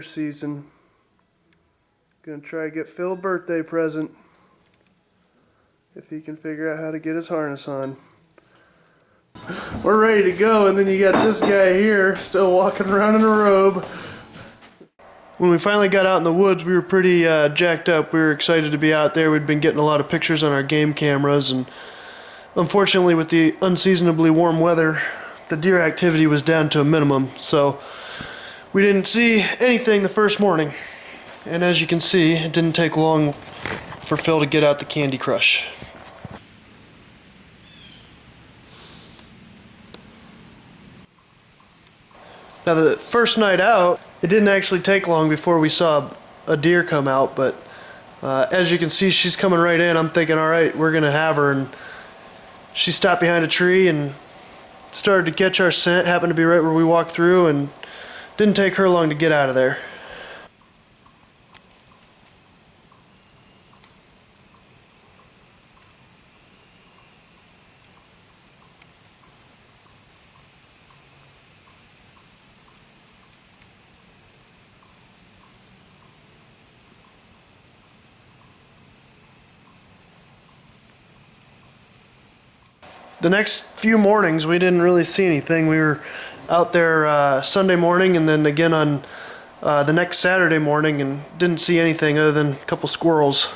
season. Gonna try to get Phil a birthday present if he can figure out how to get his harness on. We're ready to go, and then you got this guy here still walking around in a robe. When we finally got out in the woods, we were pretty jacked up. We were excited to be out there. We'd been getting a lot of pictures on our game cameras, and unfortunately with the unseasonably warm weather, the deer activity was down to a minimum, so we didn't see anything the first morning. And as you can see, it didn't take long for Phil to get out the Candy Crush. Now the first night out, it didn't actually take long before we saw a deer come out, but as you can see, she's coming right in. I'm thinking, all right, we're gonna have her, and she stopped behind a tree and started to catch our scent. Happened to be right where we walked through, and didn't take her long to get out of there. The next few mornings, we didn't really see anything. We were out there Sunday morning and then again on the next Saturday morning, and didn't see anything other than a couple squirrels.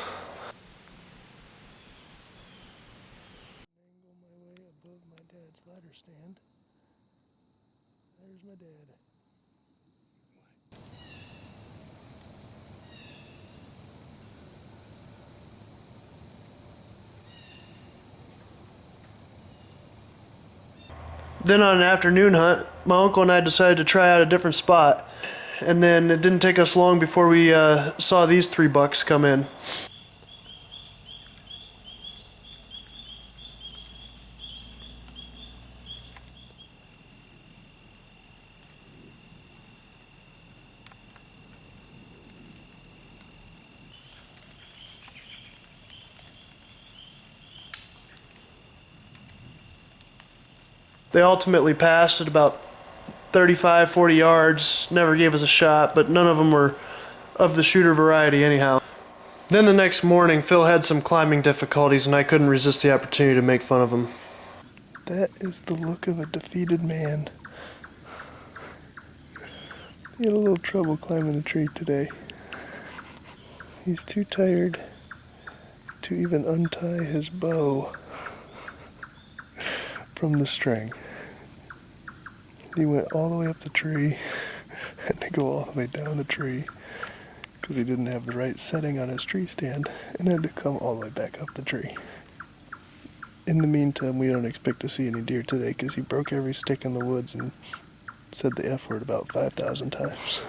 Then on an afternoon hunt, my uncle and I decided to try out a different spot. And then it didn't take us long before we saw these 3 bucks come in. They ultimately passed at about 35, 40 yards, never gave us a shot, but none of them were of the shooter variety anyhow. Then the next morning, Phil had some climbing difficulties, and I couldn't resist the opportunity to make fun of him. That is the look of a defeated man. He had a little trouble climbing the tree today. He's too tired to even untie his bow from the string. He went all the way up the tree and to go all the way down the tree because he didn't have the right setting on his tree stand, and had to come all the way back up the tree. In the meantime, we don't expect to see any deer today because he broke every stick in the woods and said the F word about 5,000 times.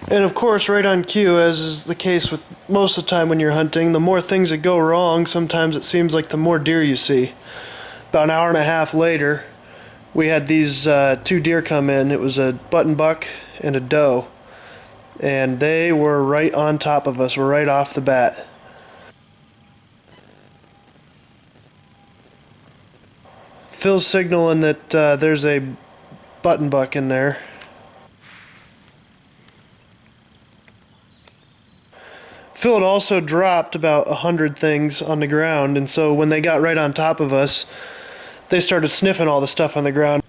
And of course, right on cue, as is the case with most of the time when you're hunting, the more things that go wrong, sometimes it seems like the more deer you see. About an hour and a half later, we had these 2 deer come in. It was a button buck and a doe, and they were right on top of us, right off the bat. Phil's signaling that there's a button buck in there. Phil had also dropped about 100 things on the ground, and so when they got right on top of us, they started sniffing all the stuff on the ground.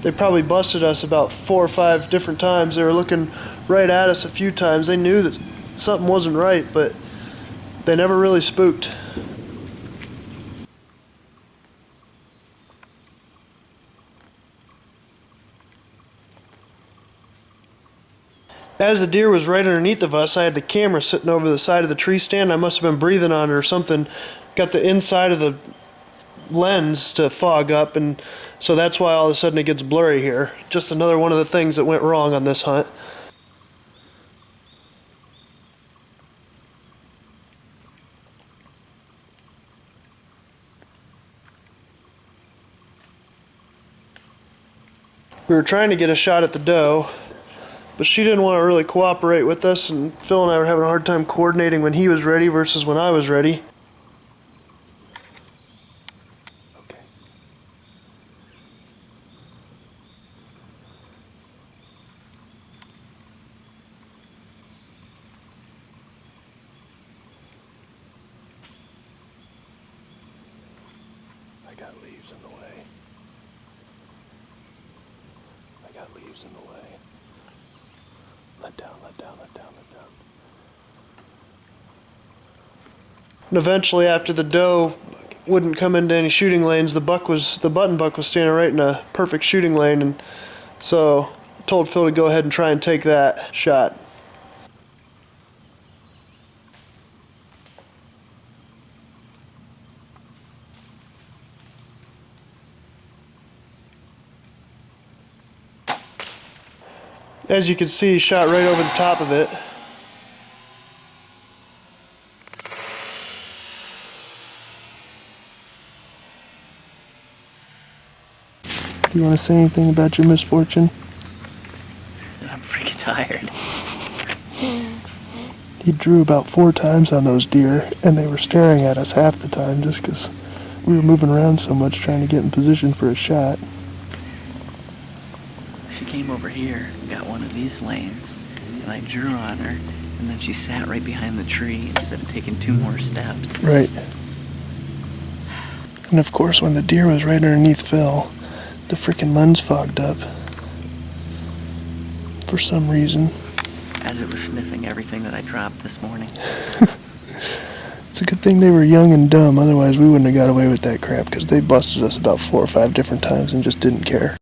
They probably busted us about 4 or 5 different times. They were looking right at us a few times. They knew that something wasn't right, but they never really spooked. As the deer was right underneath of us, I had the camera sitting over the side of the tree stand. I must have been breathing on it or something. Got the inside of the lens to fog up, and so that's why all of a sudden it gets blurry here. Just another one of the things that went wrong on this hunt. We were trying to get a shot at the doe, but she didn't want to really cooperate with us, and Phil and I were having a hard time coordinating when he was ready versus when I was ready. got leaves in the way. I got leaves in the way. Let down, let down, let down, let down. And eventually, after the doe wouldn't come into any shooting lanes, the button buck was standing right in a perfect shooting lane, and so I told Phil to go ahead and try and take that shot. As you can see, he shot right over the top of it. Do you want to say anything about your misfortune? I'm freaking tired. He drew about 4 times on those deer, and they were staring at us half the time just because we were moving around so much trying to get in position for a shot. She came over here and got one of these lanes, and I drew on her, and then she sat right behind the tree instead of taking 2 more steps. Right. And of course, when the deer was right underneath Phil, the freaking lens fogged up. For some reason. As it was sniffing everything that I dropped this morning. It's a good thing they were young and dumb, otherwise we wouldn't have got away with that crap, because they busted us about 4 or 5 different times and just didn't care.